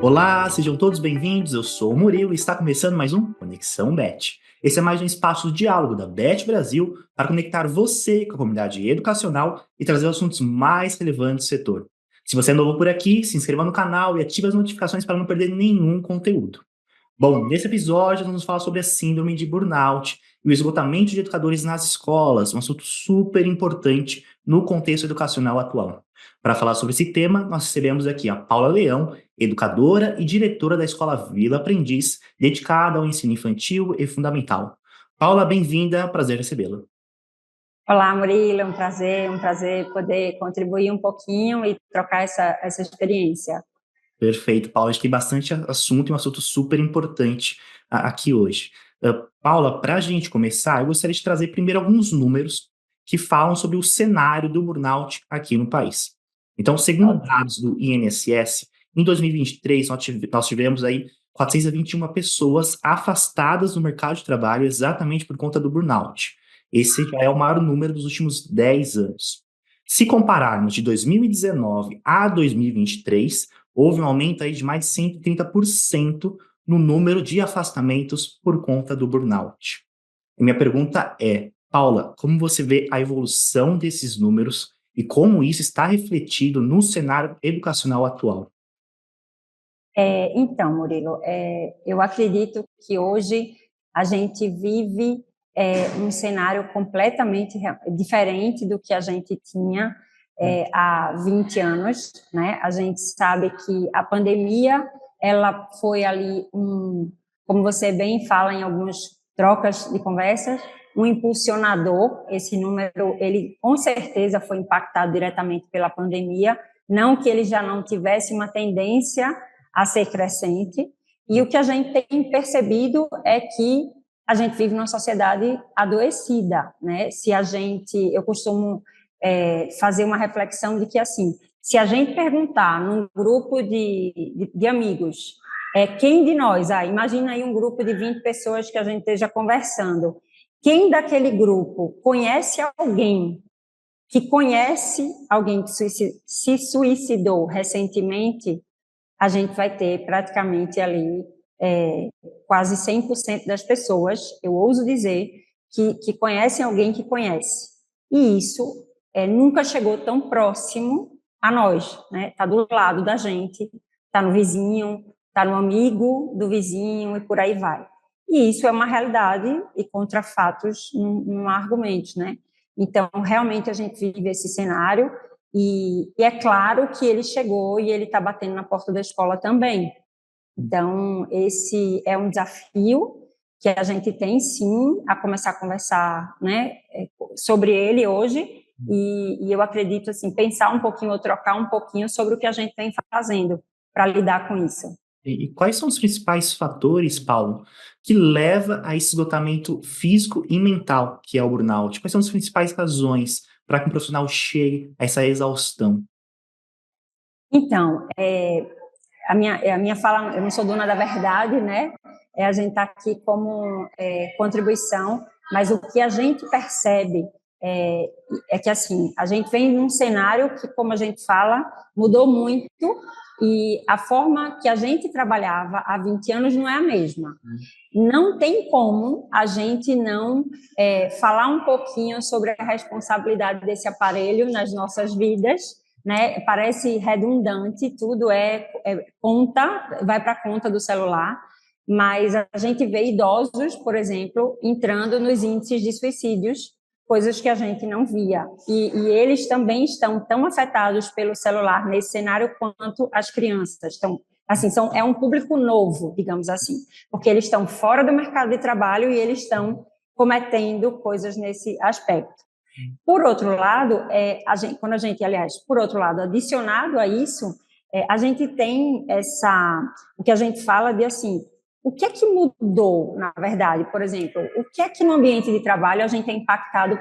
Olá, sejam todos bem-vindos. Eu sou o Murilo e está começando mais um Conexão Bet. Esse é mais um espaço de diálogo da Bet Brasil para conectar você com a comunidade educacional e trazer os assuntos mais relevantes do setor. Se você é novo por aqui, se inscreva no canal e ative as notificações para não perder nenhum conteúdo. Bom, nesse episódio nós vamos falar sobre a síndrome de burnout e o esgotamento de educadores nas escolas, um assunto super importante no contexto educacional atual. Para falar sobre esse tema, nós recebemos aqui a Paula Leão, educadora e diretora da Escola Vila Aprendiz, dedicada ao ensino infantil e fundamental. Paula, bem-vinda, prazer recebê-la. Olá, Murilo, um prazer poder contribuir um pouquinho e trocar essa experiência. Perfeito, Paula. A gente tem bastante assunto e um assunto super importante aqui hoje. Paula, para a gente começar, eu gostaria de trazer primeiro alguns números que falam sobre o cenário do burnout aqui no país. Então, segundo Ótimo. dados do INSS, em 2023 nós tivemos aí 421 pessoas afastadas do mercado de trabalho exatamente por conta do burnout. Esse já é o maior número dos últimos 10 anos. Se compararmos de 2019 a 2023, houve um aumento aí de mais de 130% no número de afastamentos por conta do burnout. E minha pergunta é, Paula, como você vê a evolução desses números e como isso está refletido no cenário educacional atual? Então, Murilo, eu acredito que hoje a gente vive um cenário completamente diferente do que a gente tinha há 20 anos, né? A gente sabe que a pandemia, ela foi ali como você bem fala em algumas trocas de conversas, um impulsionador. Esse número, ele com certeza foi impactado diretamente pela pandemia, não que ele já não tivesse uma tendência a ser crescente, e o que a gente tem percebido é que a gente vive numa sociedade adoecida, né? Eu costumo fazer uma reflexão de que, assim, se a gente perguntar num grupo de amigos, quem de nós, imagina aí um grupo de 20 pessoas que a gente esteja conversando, quem daquele grupo conhece alguém que se suicidou recentemente, a gente vai ter praticamente ali quase 100% das pessoas, eu ouso dizer, que conhecem alguém que conhece. E isso nunca chegou tão próximo a nós, né? Está do lado da gente, está no vizinho, está no amigo do vizinho e por aí vai. E isso é uma realidade e contra fatos não há argumentos, né? Então, realmente a gente vive esse cenário e é claro que ele chegou e ele está batendo na porta da escola também. Então, esse é um desafio que a gente tem, sim, a começar a conversar, né, sobre ele hoje, e eu acredito, assim, pensar um pouquinho ou trocar um pouquinho sobre o que a gente vem fazendo para lidar com isso. E quais são os principais fatores, Paulo, que leva a esse esgotamento físico e mental, que é o burnout? Quais são as principais razões para que um profissional chegue a essa exaustão? Então, a minha fala, eu não sou dona da verdade, né? A gente está aqui como contribuição, mas o que a gente percebe é, é que, assim, a gente vem num cenário que, como a gente fala, mudou muito e a forma que a gente trabalhava há 20 anos não é a mesma. Não tem como a gente não falar um pouquinho sobre a responsabilidade desse aparelho nas nossas vidas, né? Parece redundante, tudo vai para a conta do celular, mas a gente vê idosos, por exemplo, entrando nos índices de suicídios, coisas que a gente não via. E eles também estão tão afetados pelo celular nesse cenário quanto as crianças. Então, assim, é um público novo, digamos assim, porque eles estão fora do mercado de trabalho e eles estão cometendo coisas nesse aspecto. Por outro lado, por outro lado, adicionado a isso, a gente tem o que a gente fala de, assim, o que é que mudou, na verdade? Por exemplo, o que é que no ambiente de trabalho a gente é impactado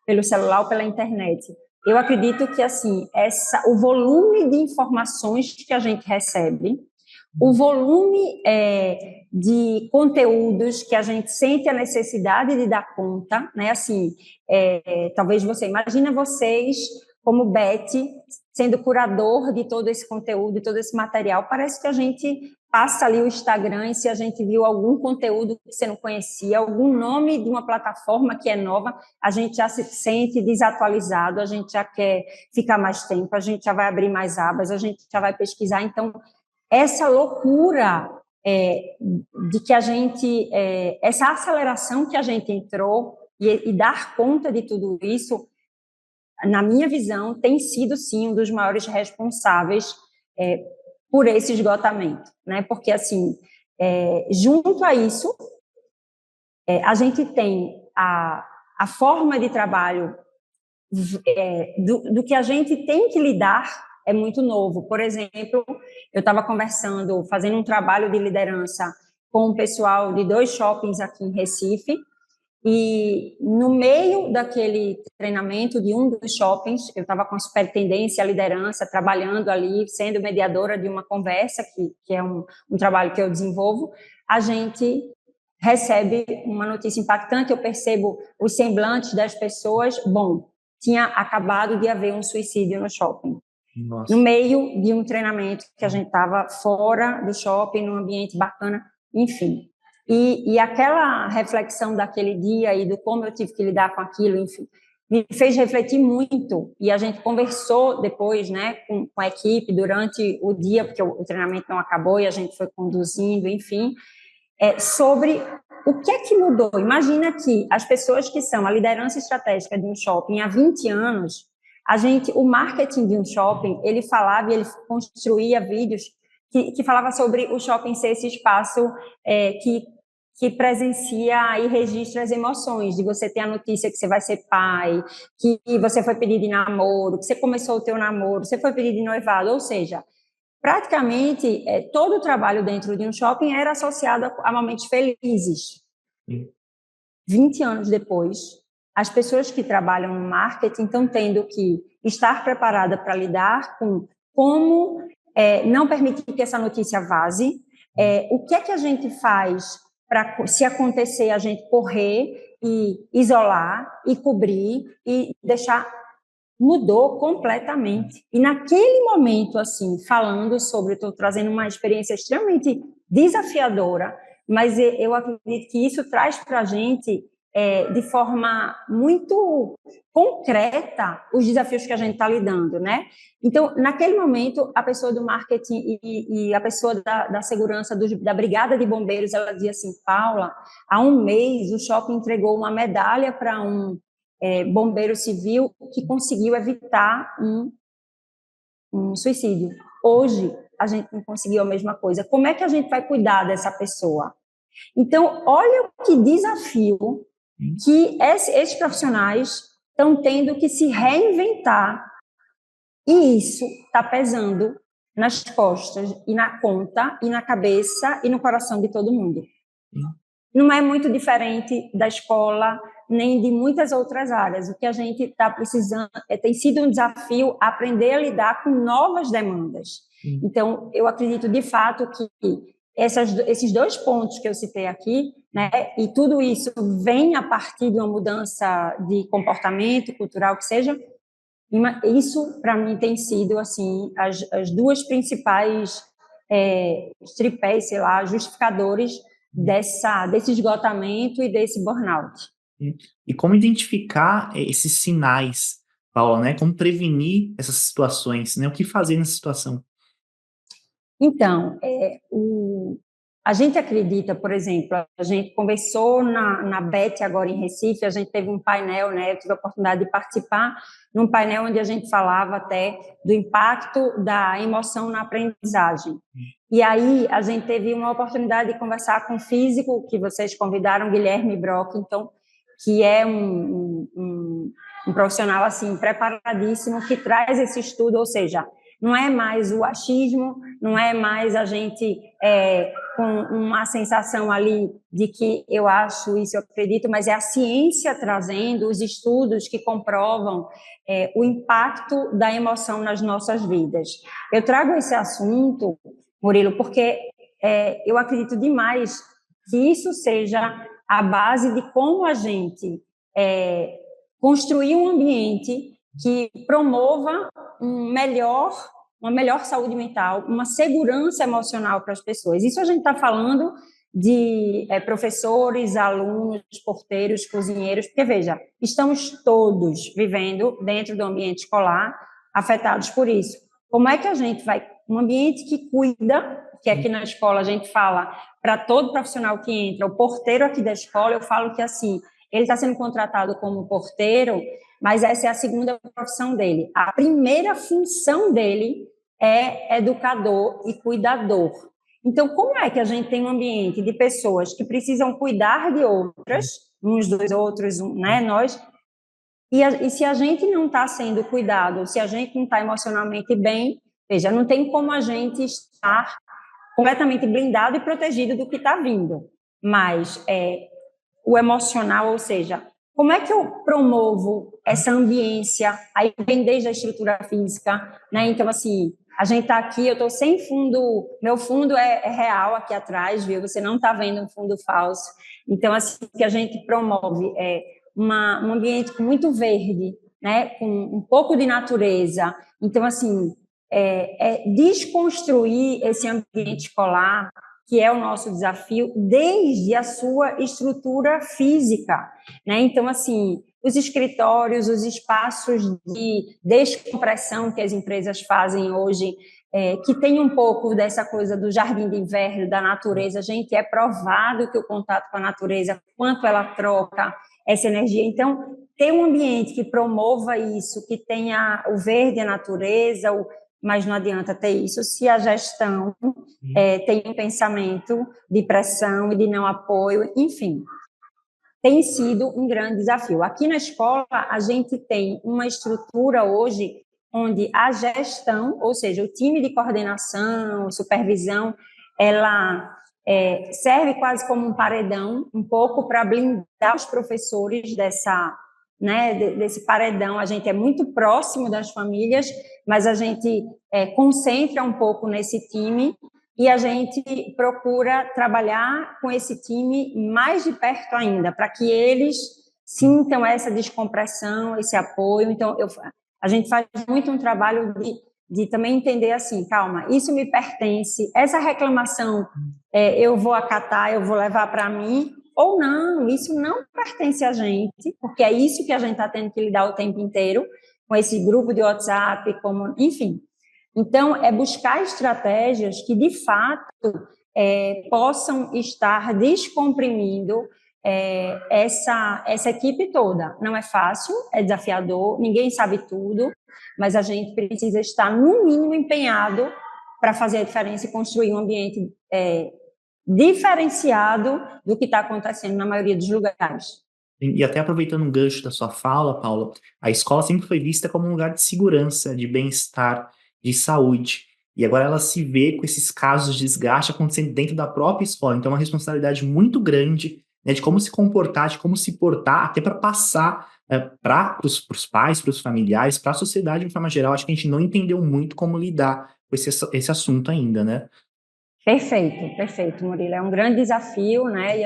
pelo celular ou pela internet? Eu acredito que, assim, o volume de informações que a gente recebe, o volume de conteúdos que a gente sente a necessidade de dar conta, né? Assim, talvez imagina vocês como Beth, sendo curador de todo esse conteúdo, de todo esse material, parece que a gente passa ali o Instagram e se a gente viu algum conteúdo que você não conhecia, algum nome de uma plataforma que é nova, a gente já se sente desatualizado, a gente já quer ficar mais tempo, a gente já vai abrir mais abas, a gente já vai pesquisar. Então, essa loucura de que a gente, essa aceleração que a gente entrou e dar conta de tudo isso, na minha visão, tem sido, sim, um dos maiores responsáveis por esse esgotamento, né? Porque, assim, junto a isso, a gente tem a forma de trabalho do que a gente tem que lidar é muito novo. Por exemplo, eu estava conversando, fazendo um trabalho de liderança com o pessoal de 2 shoppings aqui em Recife, e no meio daquele treinamento de um dos shoppings, eu estava com a superintendência, a liderança, trabalhando ali, sendo mediadora de uma conversa, que é um trabalho que eu desenvolvo, a gente recebe uma notícia impactante, eu percebo os semblantes das pessoas, bom, tinha acabado de haver um suicídio no shopping. Nossa. No meio de um treinamento que a gente estava fora do shopping, num ambiente bacana, enfim. E aquela reflexão daquele dia e do como eu tive que lidar com aquilo, enfim, me fez refletir muito. E a gente conversou depois, né, com a equipe durante o dia, porque o treinamento não acabou e a gente foi conduzindo, enfim, sobre o que é que mudou. Imagina que as pessoas que são a liderança estratégica de um shopping há 20 anos, o marketing de um shopping, ele falava e ele construía vídeos que falava sobre o shopping ser esse espaço que presencia e registra as emoções, de você ter a notícia que você vai ser pai, que você foi pedido em namoro, que você começou o teu namoro, você foi pedido em noivado, ou seja, praticamente todo o trabalho dentro de um shopping era associado a momentos felizes. 20 anos depois, as pessoas que trabalham no marketing estão tendo que estar preparada para lidar com como não permitir que essa notícia vaze, o que é que a gente faz para, se acontecer, a gente correr e isolar e cobrir e deixar. Mudou completamente. E naquele momento, assim, falando sobre, estou trazendo uma experiência extremamente desafiadora, mas eu acredito que isso traz para a gente, de forma muito concreta, os desafios que a gente está lidando, né? Então, naquele momento, a pessoa do marketing e a pessoa da segurança, da brigada de bombeiros, ela dizia assim, Paula, há um mês o shopping entregou uma medalha para um bombeiro civil que conseguiu evitar um suicídio. Hoje, a gente não conseguiu a mesma coisa. Como é que a gente vai cuidar dessa pessoa? Então, olha que desafio que esses profissionais estão tendo que se reinventar, e isso está pesando nas costas e na conta e na cabeça e no coração de todo mundo. Não é muito diferente da escola, nem de muitas outras áreas. O que a gente está precisando tem sido um desafio aprender a lidar com novas demandas. Então, eu acredito, de fato, que esses 2 pontos que eu citei aqui, né, e tudo isso vem a partir de uma mudança de comportamento cultural, que seja, isso, para mim, tem sido, assim, as 2 principais tripés, sei lá, justificadores desse esgotamento e desse burnout. E como identificar esses sinais, Paula, né? Como prevenir essas situações, né? O que fazer nessa situação? Então, a gente acredita, por exemplo, a gente conversou na BET agora em Recife, a gente teve um painel, né? Eu tive a oportunidade de participar num painel onde a gente falava até do impacto da emoção na aprendizagem. E aí a gente teve uma oportunidade de conversar com um físico que vocês convidaram, Guilherme Brockington, que é um profissional assim preparadíssimo, que traz esse estudo, ou seja, não é mais o achismo, não é mais a gente com uma sensação ali de que eu acho isso, eu acredito, mas é a ciência trazendo os estudos que comprovam o impacto da emoção nas nossas vidas. Eu trago esse assunto, Murilo, porque eu acredito demais que isso seja a base de como a gente construir um ambiente que promova uma melhor saúde mental, uma segurança emocional para as pessoas. Isso a gente está falando de professores, alunos, porteiros, cozinheiros, porque, veja, estamos todos vivendo dentro do ambiente escolar afetados por isso. Como é que a gente vai... Um ambiente que cuida, que aqui na escola a gente fala para todo profissional que entra, o porteiro aqui da escola, eu falo que, assim, ele está sendo contratado como porteiro, mas essa é a segunda profissão dele. A primeira função dele é educador e cuidador. Então, como é que a gente tem um ambiente de pessoas que precisam cuidar de outras, uns dos outros, né, nós, e se a gente não está sendo cuidado, se a gente não está emocionalmente bem, veja, não tem como a gente estar completamente blindado e protegido do que está vindo, mas o emocional, ou seja, como é que eu promovo essa ambiência, aí vem desde a estrutura física, né? Então, assim, a gente está aqui, eu estou sem fundo, meu fundo é real aqui atrás, viu? Você não está vendo um fundo falso. Então, assim, que a gente promove um ambiente muito verde, né? Com um pouco de natureza. Então, assim, desconstruir esse ambiente escolar, que é o nosso desafio, desde a sua estrutura física, né? Então, assim, os escritórios, os espaços de descompressão que as empresas fazem hoje, que tem um pouco dessa coisa do jardim de inverno, da natureza, gente, é provado que o contato com a natureza, quanto ela troca essa energia. Então, ter um ambiente que promova isso, que tenha o verde, a natureza, mas não adianta ter isso se a gestão tem um pensamento de pressão e de não apoio, enfim. Tem sido um grande desafio. Aqui na escola, a gente tem uma estrutura hoje onde a gestão, ou seja, o time de coordenação, supervisão, ela serve quase como um paredão, um pouco para blindar os professores desse paredão. A gente é muito próximo das famílias, mas a gente concentra um pouco nesse time e a gente procura trabalhar com esse time mais de perto ainda, para que eles sintam essa descompressão, esse apoio. Então, a gente faz muito um trabalho de também entender assim, calma, isso me pertence, essa reclamação eu vou acatar, eu vou levar para mim, ou não, isso não pertence a gente, porque é isso que a gente está tendo que lidar o tempo inteiro, com esse grupo de WhatsApp, enfim. Então, é buscar estratégias que, de fato, possam estar descomprimindo essa equipe toda. Não é fácil, é desafiador, ninguém sabe tudo, mas a gente precisa estar, no mínimo, empenhado para fazer a diferença e construir um ambiente diferenciado do que está acontecendo na maioria dos lugares. E até aproveitando um gancho da sua fala, Paula, a escola sempre foi vista como um lugar de segurança, de bem-estar, de saúde. E agora ela se vê com esses casos de desgaste acontecendo dentro da própria escola. Então é uma responsabilidade muito grande, né, de como se comportar, de como se portar, até para passar para os pais, para os familiares, para a sociedade de forma geral. Acho que a gente não entendeu muito como lidar com esse assunto ainda, né? Perfeito, perfeito, Murilo. É um grande desafio, né? E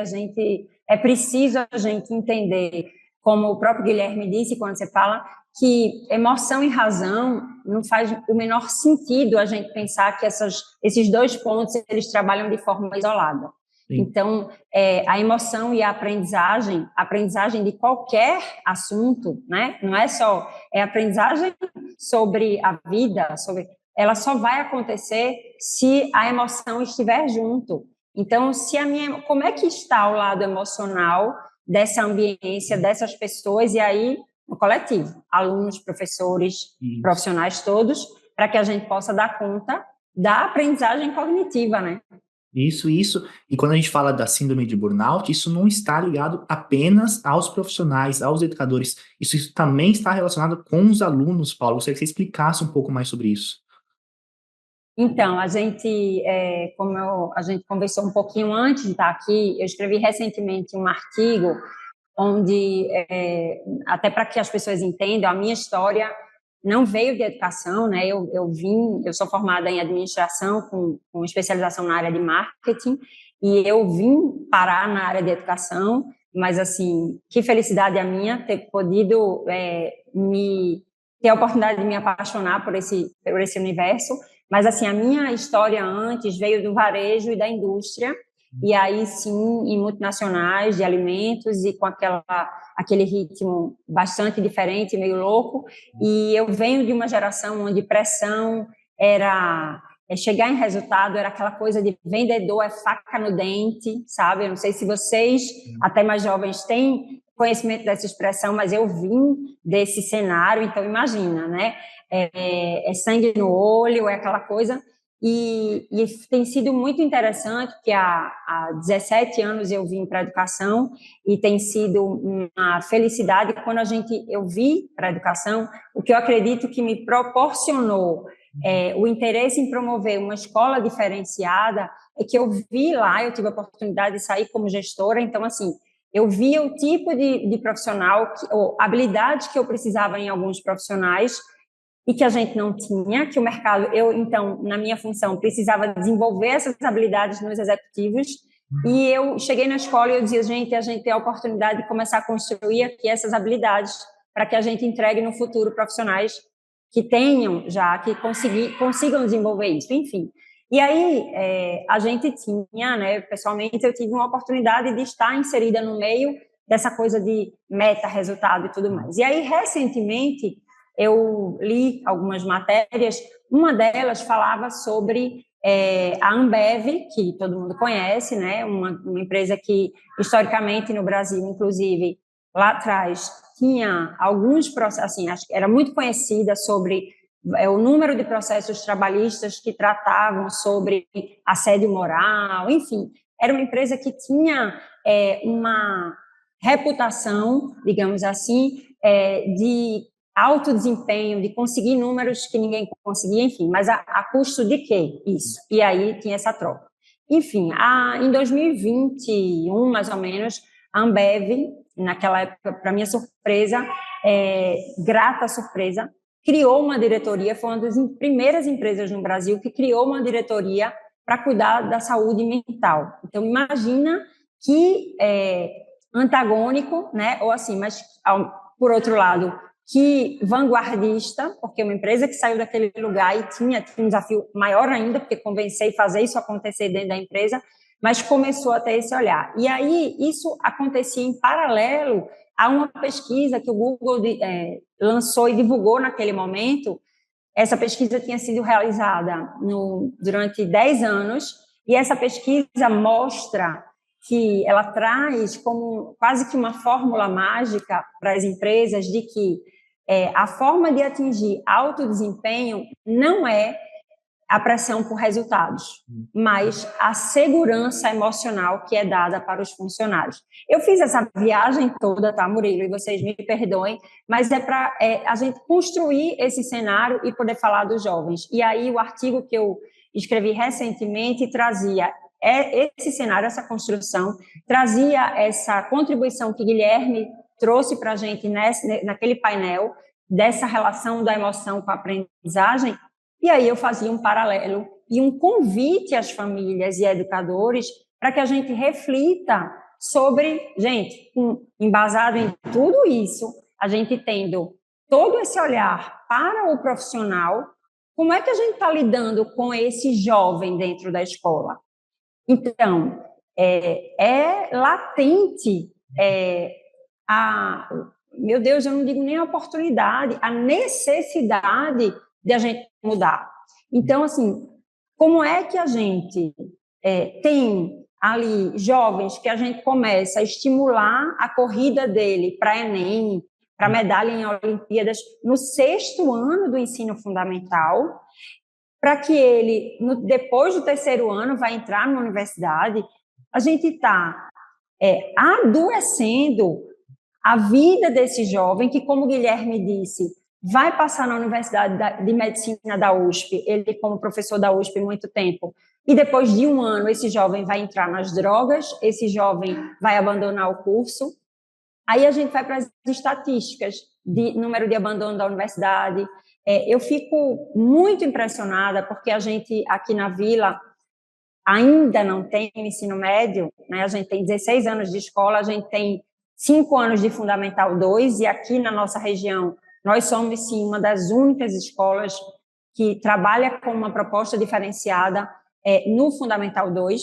é preciso a gente entender, como o próprio Guilherme disse quando você fala, que emoção e razão não faz o menor sentido a gente pensar que esses dois pontos eles trabalham de forma isolada. Sim. Então, a emoção e a aprendizagem de qualquer assunto, né? Não é só aprendizagem sobre a vida, ela só vai acontecer se a emoção estiver junto. Então, como é que está o lado emocional dessa ambiência, dessas pessoas, e aí, no coletivo, alunos, professores, profissionais todos, para que a gente possa dar conta da aprendizagem cognitiva, né? Isso. E quando a gente fala da síndrome de burnout, isso não está ligado apenas aos profissionais, aos educadores. Isso também está relacionado com os alunos, Paulo. Eu gostaria que você explicasse um pouco mais sobre isso. Então, a gente conversou um pouquinho antes de estar aqui, eu escrevi recentemente um artigo onde, até para que as pessoas entendam, a minha história não veio de educação, né? Eu sou formada em administração com especialização na área de marketing e eu vim parar na área de educação, mas assim, que felicidade a minha ter podido ter a oportunidade de me apaixonar por esse universo, mas, assim, a minha história antes veio do varejo e da indústria, e aí, sim, em multinacionais de alimentos e com aquele ritmo bastante diferente, meio louco, e eu venho de uma geração onde pressão era... chegar em resultado era aquela coisa de vendedor é faca no dente, sabe? Eu não sei se vocês, até mais jovens, têm conhecimento dessa expressão, mas eu vim desse cenário, então imagina, né? É sangue no olho, é aquela coisa. E tem sido muito interessante, porque há 17 anos eu vim para a educação e tem sido uma felicidade quando eu vi para a educação, o que eu acredito que me proporcionou o interesse em promover uma escola diferenciada é que eu vi lá, eu tive a oportunidade de sair como gestora, então, assim, eu via o tipo de profissional, ou habilidades que eu precisava em alguns profissionais e que a gente não tinha, que o mercado, então, na minha função, precisava desenvolver essas habilidades nos executivos, e eu cheguei na escola e eu dizia, gente, a gente tem a oportunidade de começar a construir aqui essas habilidades para que a gente entregue no futuro profissionais que tenham já, que consigam desenvolver isso, enfim. E aí, a gente tinha, né, pessoalmente, eu tive uma oportunidade de estar inserida no meio dessa coisa de meta, resultado e tudo mais. E aí, recentemente, eu li algumas matérias, uma delas falava sobre a Ambev, que todo mundo conhece, né, uma empresa que, historicamente, no Brasil, inclusive, lá atrás, tinha alguns processos, assim, acho que era muito conhecida sobre o número de processos trabalhistas que tratavam sobre assédio moral, enfim, era uma empresa que tinha uma reputação, digamos assim, de alto desempenho, de conseguir números que ninguém conseguia, enfim, mas a custo de quê? Isso. E aí tinha essa troca. Enfim, em 2021, mais ou menos, a Ambev, naquela época, para minha surpresa, grata surpresa, criou uma diretoria, foi uma das primeiras empresas no Brasil que criou uma diretoria para cuidar da saúde mental. Então, imagina que antagônico, né? Ou assim, mas, por outro lado, que vanguardista, porque uma empresa que saiu daquele lugar e tinha um desafio maior ainda, porque convencer e fazer isso acontecer dentro da empresa, mas começou a ter esse olhar. E aí, isso acontecia em paralelo a uma pesquisa que o Google lançou e divulgou naquele momento. Essa pesquisa tinha sido realizada durante 10 anos, e essa pesquisa mostra que ela traz como quase que uma fórmula mágica para as empresas de que a forma de atingir alto desempenho não é a pressão por resultados, mas a segurança emocional que é dada para os funcionários. Eu fiz essa viagem toda, tá, Murilo? E vocês me perdoem, mas é para a gente construir esse cenário e poder falar dos jovens. E aí o artigo que eu escrevi recentemente trazia esse cenário, essa construção, trazia essa contribuição que Guilherme trouxe para a gente naquele painel, dessa relação da emoção com a aprendizagem. E aí eu fazia um paralelo e um convite às famílias e educadores para que a gente reflita sobre, gente, embasado em tudo isso, a gente tendo todo esse olhar para o profissional, como é que a gente está lidando com esse jovem dentro da escola? Então, é latente meu Deus, eu não digo nem a oportunidade, a necessidade de a gente mudar. Então, assim, como é que a gente tem ali jovens que a gente começa a estimular a corrida dele para Enem, para medalha em Olimpíadas, no 6º ano do ensino fundamental, para que ele, depois do 3º ano, vai entrar na universidade? A gente está adoecendo a vida desse jovem que, como o Guilherme disse, vai passar na Universidade de Medicina da USP, ele como professor da USP há muito tempo, e depois de um ano esse jovem vai entrar nas drogas, esse jovem vai abandonar o curso. Aí a gente vai para as estatísticas de número de abandono da universidade. Eu fico muito impressionada porque a gente aqui na Vila ainda não tem ensino médio, né? A gente tem 16 anos de escola, a gente tem 5 anos de Fundamental 2, e aqui na nossa região Nós somos, sim, uma das únicas escolas que trabalha com uma proposta diferenciada no Fundamental 2.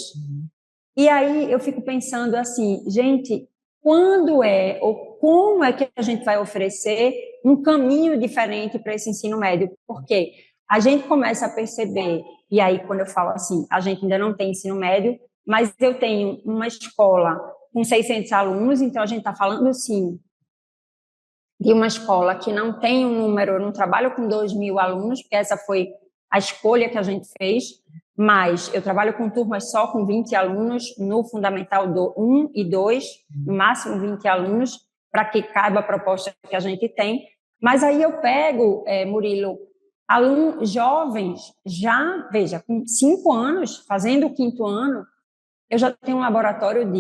E aí eu fico pensando assim, gente, quando ou como é que a gente vai oferecer um caminho diferente para esse ensino médio? Porque a gente começa a perceber, e aí quando eu falo assim, a gente ainda não tem ensino médio, mas eu tenho uma escola com 600 alunos, então a gente está falando, sim, de uma escola que não tem um número, eu não trabalho com 2.000 alunos, porque essa foi a escolha que a gente fez, mas eu trabalho com turmas só com 20 alunos, no Fundamental 1 e 2, no máximo 20 alunos, para que caiba a proposta que a gente tem. Mas aí eu pego, Murilo, alunos jovens, já, veja, com 5 anos, fazendo o 5º ano, eu já tenho um laboratório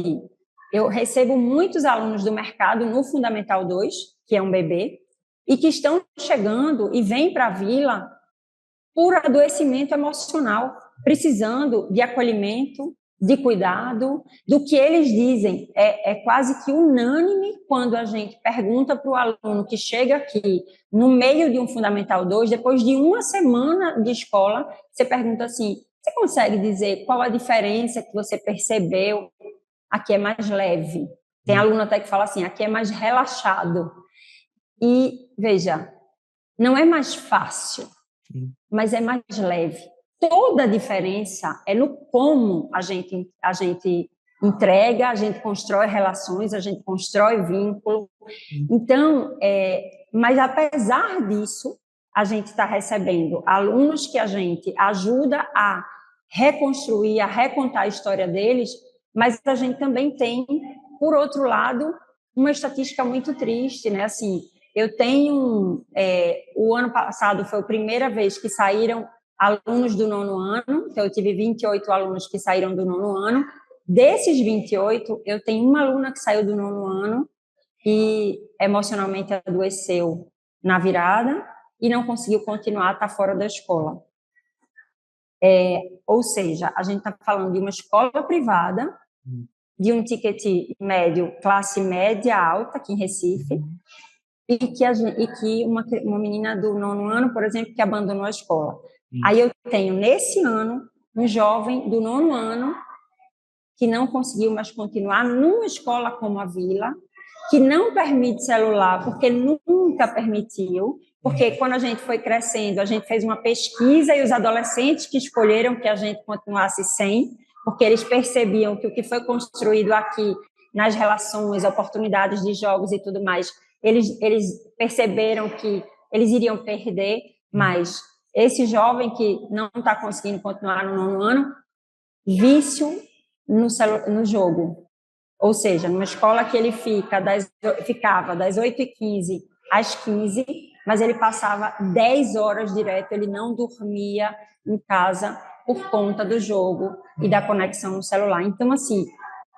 eu recebo muitos alunos do mercado no Fundamental 2, que é um bebê, e que estão chegando e vêm para a vila por adoecimento emocional, precisando de acolhimento, de cuidado, do que eles dizem. É quase que unânime quando a gente pergunta para o aluno que chega aqui no meio de um Fundamental 2, depois de uma semana de escola, você pergunta assim, você consegue dizer qual a diferença que você percebeu? Aqui é mais leve. Tem aluno até que fala assim, aqui é mais relaxado. E, veja, não é mais fácil, mas é mais leve. Toda a diferença é no como a gente entrega, a gente constrói relações, a gente constrói vínculo. Então, mas apesar disso, a gente está recebendo alunos que a gente ajuda a reconstruir, a recontar a história deles, mas a gente também tem, por outro lado, uma estatística muito triste, né? Assim, eu tenho, o ano passado foi a primeira vez que saíram alunos do 9º ano, então eu tive 28 alunos que saíram do 9º ano. Desses 28, eu tenho uma aluna que saiu do 9º ano e emocionalmente adoeceu na virada e não conseguiu continuar, está fora da escola. Ou seja, a gente está falando de uma escola privada, de um ticket médio, classe média alta, aqui em Recife, e que uma menina do 9º ano, por exemplo, que abandonou a escola. Aí eu tenho, nesse ano, um jovem do 9º ano que não conseguiu mais continuar numa escola como a Vila, que não permite celular, porque nunca permitiu, porque quando a gente foi crescendo, a gente fez uma pesquisa e os adolescentes que escolheram que a gente continuasse sem, porque eles percebiam que o que foi construído aqui nas relações, oportunidades de jogos e tudo mais, eles perceberam que eles iriam perder, mas esse jovem que não está conseguindo continuar no 9º ano, vício no jogo. Ou seja, numa escola que ele ficava das 8h15 às 15, mas ele passava 10 horas direto, ele não dormia em casa por conta do jogo e da conexão no celular. Então, assim,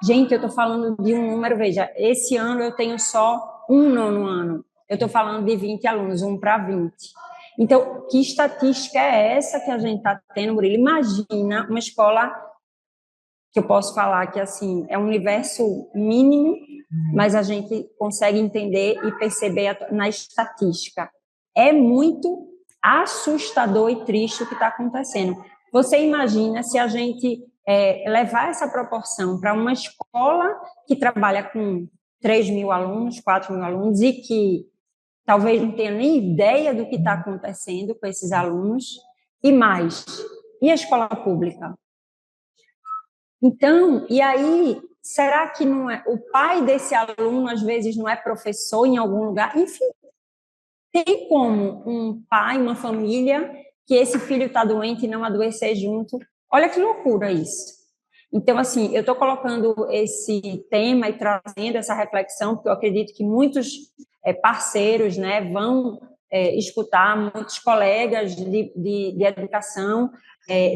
gente, eu estou falando de um número, veja, esse ano eu tenho só um 9º ano, eu estou falando de 20 alunos, 1 para 20. Então, que estatística é essa que a gente está tendo, Murilo? Imagina uma escola que eu posso falar que, assim, é um universo mínimo, mas a gente consegue entender e perceber na estatística. É muito assustador e triste o que está acontecendo. Você imagina se a gente levar essa proporção para uma escola que trabalha com 3.000 alunos, 4.000 alunos, e que talvez não tenha nem ideia do que está acontecendo com esses alunos, e mais, e a escola pública? Então, e aí, será que não é o pai desse aluno, às vezes, não é professor em algum lugar? Enfim, tem como um pai, uma família, que esse filho está doente e não adoecer junto? Olha que loucura isso. Então, assim, eu estou colocando esse tema e trazendo essa reflexão, porque eu acredito que muitos parceiros, né, vão escutar, muitos colegas de educação,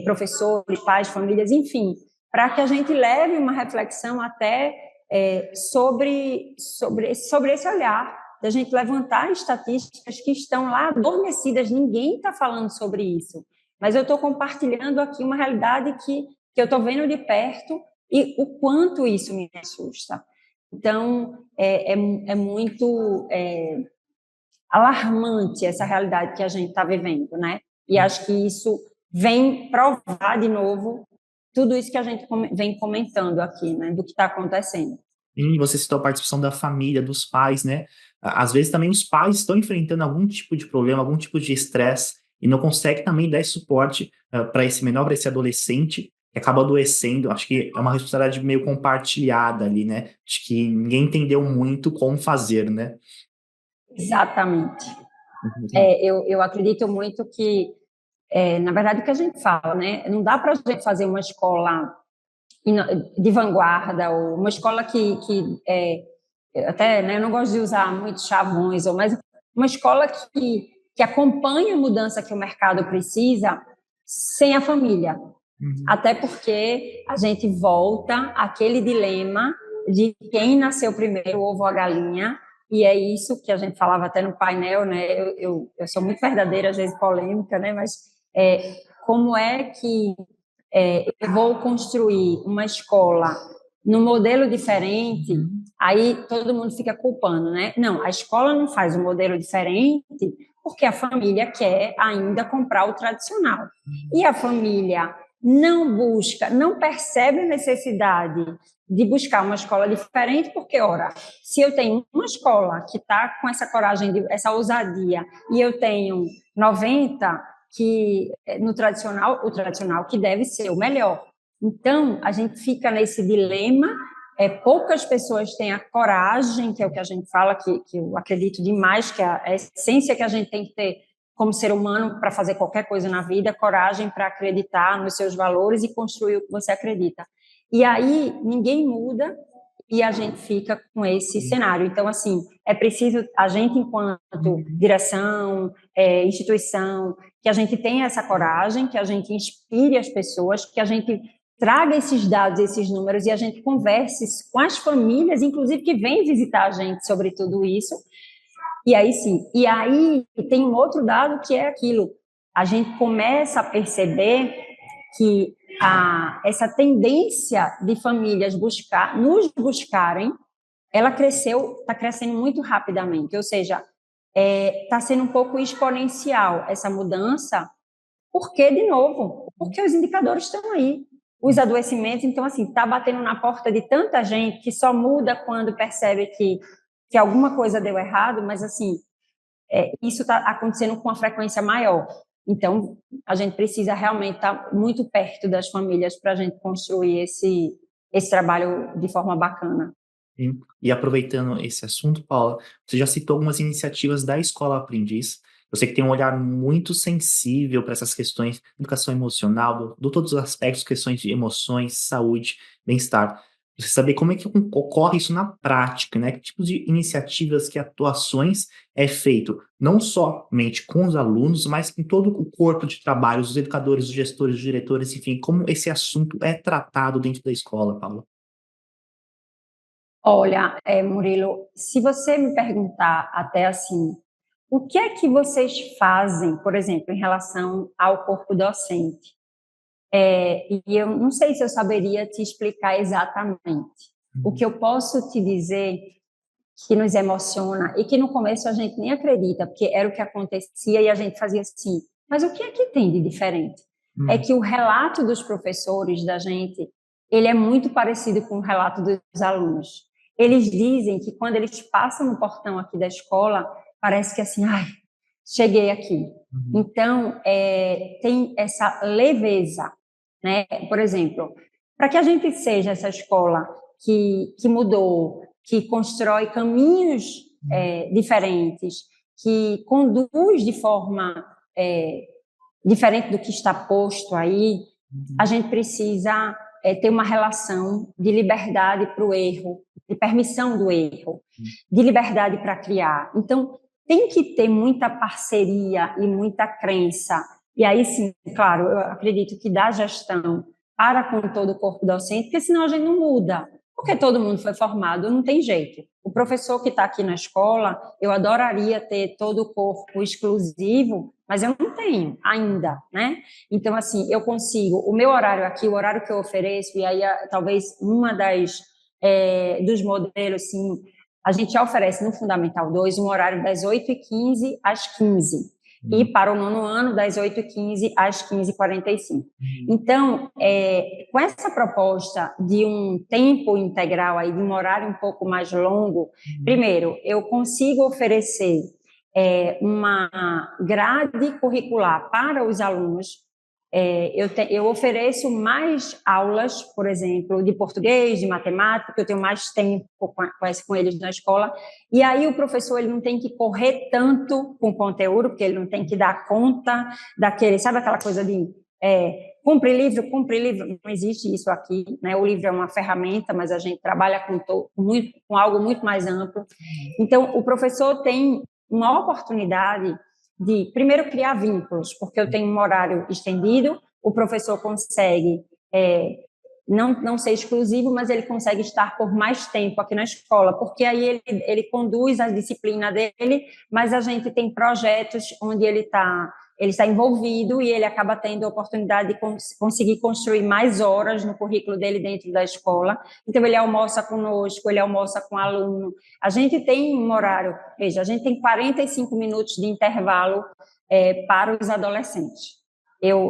professores, pais, famílias, enfim, para que a gente leve uma reflexão até sobre esse olhar, da gente levantar estatísticas que estão lá adormecidas, ninguém está falando sobre isso, mas eu estou compartilhando aqui uma realidade que eu estou vendo de perto e o quanto isso me assusta. Então, é muito alarmante essa realidade que a gente está vivendo, né? E acho que isso vem provar de novo tudo isso que a gente vem comentando aqui, né, do que está acontecendo. E você citou a participação da família, dos pais, né? Às vezes também os pais estão enfrentando algum tipo de problema, algum tipo de estresse e não conseguem também dar esse suporte para esse menor, para esse adolescente que acaba adoecendo. Acho que é uma responsabilidade meio compartilhada ali, né? Acho que ninguém entendeu muito como fazer, né? Exatamente. Uhum. Eu acredito muito que, na verdade, o que a gente fala, né? Não dá para a gente fazer uma escola de vanguarda ou uma escola até, né, eu não gosto de usar muitos chavões, mas uma escola que acompanha a mudança que o mercado precisa sem a família. Uhum. Até porque a gente volta àquele dilema de quem nasceu primeiro, o ovo ou a galinha, e é isso que a gente falava até no painel, né? Eu sou muito verdadeira, às vezes polêmica, né? Mas como é que eu vou construir uma escola num modelo diferente, aí todo mundo fica culpando, né? Não, a escola não faz um modelo diferente porque a família quer ainda comprar o tradicional. E a família não busca, não percebe a necessidade de buscar uma escola diferente, porque, ora, se eu tenho uma escola que está com essa coragem, essa ousadia, e eu tenho 90 que no tradicional, o tradicional que deve ser o melhor. Então, a gente fica nesse dilema, poucas pessoas têm a coragem, que é o que a gente fala, que eu acredito demais, que é a essência que a gente tem que ter como ser humano para fazer qualquer coisa na vida, coragem para acreditar nos seus valores e construir o que você acredita. E aí, ninguém muda e a gente fica com esse cenário. Então, assim, é preciso a gente, enquanto direção, instituição, que a gente tenha essa coragem, que a gente inspire as pessoas, que a gente traga esses dados, esses números e a gente converse com as famílias, inclusive que vêm visitar a gente sobre tudo isso. E aí sim. E aí tem um outro dado que é aquilo. A gente começa a perceber que essa tendência de famílias nos buscarem, ela está crescendo muito rapidamente. Ou seja, está sendo um pouco exponencial essa mudança. Por quê, de novo? Porque os indicadores estão aí. Os adoecimentos, então, assim, está batendo na porta de tanta gente que só muda quando percebe que alguma coisa deu errado, mas, assim, isso está acontecendo com uma frequência maior. Então, a gente precisa realmente estar muito perto das famílias para a gente construir esse trabalho de forma bacana. Sim. E aproveitando esse assunto, Paula, você já citou algumas iniciativas da Escola Aprendiz. Eu sei que tem um olhar muito sensível para essas questões de educação emocional, do todos os aspectos, questões de emoções, saúde, bem-estar. Você saber como é que ocorre isso na prática, né? Que tipos de iniciativas, que atuações é feito, não somente com os alunos, mas com todo o corpo de trabalho, os educadores, os gestores, os diretores, enfim, como esse assunto é tratado dentro da escola, Paula. Olha, Murilo, se você me perguntar até assim, o que é que vocês fazem, por exemplo, em relação ao corpo docente? E eu não sei se eu saberia te explicar exatamente. O que eu posso te dizer que nos emociona e que no começo a gente nem acredita, porque era o que acontecia e a gente fazia assim, mas o que é que tem de diferente? É Hum. que o relato dos professores da gente, ele é muito parecido com o relato dos alunos. Eles dizem que quando eles passam no portão aqui da escola, parece que assim, ai, cheguei aqui. Uhum. Então, tem essa leveza, né? Por exemplo, para que a gente seja essa escola que mudou, que constrói caminhos diferentes, que conduz de forma diferente do que está posto aí, a Uhum. gente precisa ter uma relação de liberdade para o erro, de permissão do erro, de liberdade para criar. Então, tem que ter muita parceria e muita crença. E aí, sim, claro, eu acredito que da gestão para com todo o corpo docente, porque senão a gente não muda. Porque todo mundo foi formado, não tem jeito. O professor que está aqui na escola, eu adoraria ter todo o corpo exclusivo, mas eu não tenho ainda, né? Então, assim, eu consigo, o meu horário aqui, o horário que eu ofereço, e aí talvez uma dos modelos, assim, a gente já oferece no Fundamental 2 um horário das 8h15 às 15h. E para o 9º ano, das 8h15 às 15h45. Então, com essa proposta de um tempo integral, aí, de um horário um pouco mais longo, primeiro, eu consigo oferecer uma grade curricular para os alunos. Eu ofereço mais aulas, por exemplo, de português, de matemática, que eu tenho mais tempo com eles na escola, e aí o professor ele não tem que correr tanto com o conteúdo, porque ele não tem que dar conta daquele, sabe aquela coisa de cumpre livro, não existe isso aqui, né? O livro é uma ferramenta, mas a gente trabalha com algo muito mais amplo. Então, o professor tem uma oportunidade de, primeiro, criar vínculos, porque eu tenho um horário estendido, o professor consegue não ser exclusivo, mas ele consegue estar por mais tempo aqui na escola, porque aí ele conduz a disciplina dele, mas a gente tem projetos onde ele está envolvido e ele acaba tendo a oportunidade de conseguir construir mais horas no currículo dele dentro da escola. Então, ele almoça conosco, ele almoça com o aluno. A gente tem um horário, veja, a gente tem 45 minutos de intervalo para os adolescentes.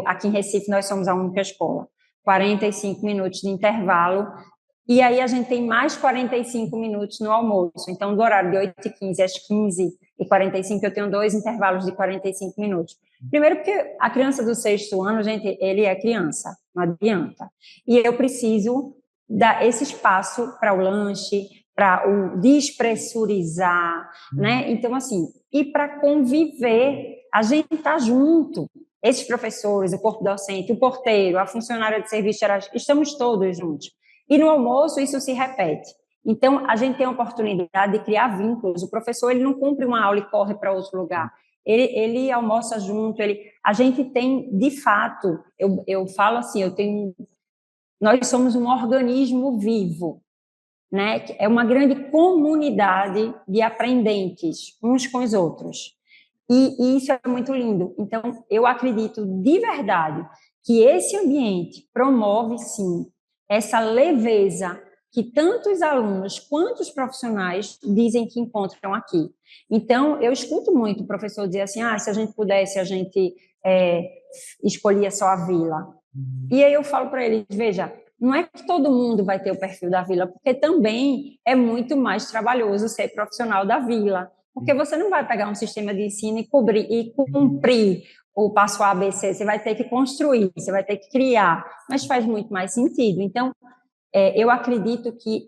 Aqui em Recife, nós somos a única escola. 45 minutos de intervalo, e aí a gente tem mais 45 minutos no almoço. Então, do horário de 8h15 às 15h45, eu tenho 2 intervalos de 45 minutos. Primeiro porque a criança do 6º ano, gente, ele é criança, não adianta. E eu preciso dar esse espaço para o lanche, para o despressurizar, né? Então, assim, e para conviver, a gente está junto. Esses professores, o corpo docente, o porteiro, a funcionária de serviço geral, estamos todos juntos. E no almoço isso se repete. Então, a gente tem a oportunidade de criar vínculos. O professor ele não cumpre uma aula e corre para outro lugar. Ele almoça junto. A gente tem, de fato, eu falo assim, nós somos um organismo vivo, né? É uma grande comunidade de aprendentes, uns com os outros. E isso é muito lindo. Então, eu acredito de verdade que esse ambiente promove, sim, essa leveza que tanto os alunos quanto os profissionais dizem que encontram aqui. Então, eu escuto muito o professor dizer assim, se a gente pudesse, a gente escolhia só a Vila. E aí eu falo para eles, veja, não é que todo mundo vai ter o perfil da Vila, porque também é muito mais trabalhoso ser profissional da Vila. Porque você não vai pegar um sistema de ensino e cumprir o passo A, B, C. Você vai ter que construir, você vai ter que criar. Mas faz muito mais sentido. Então, eu acredito que,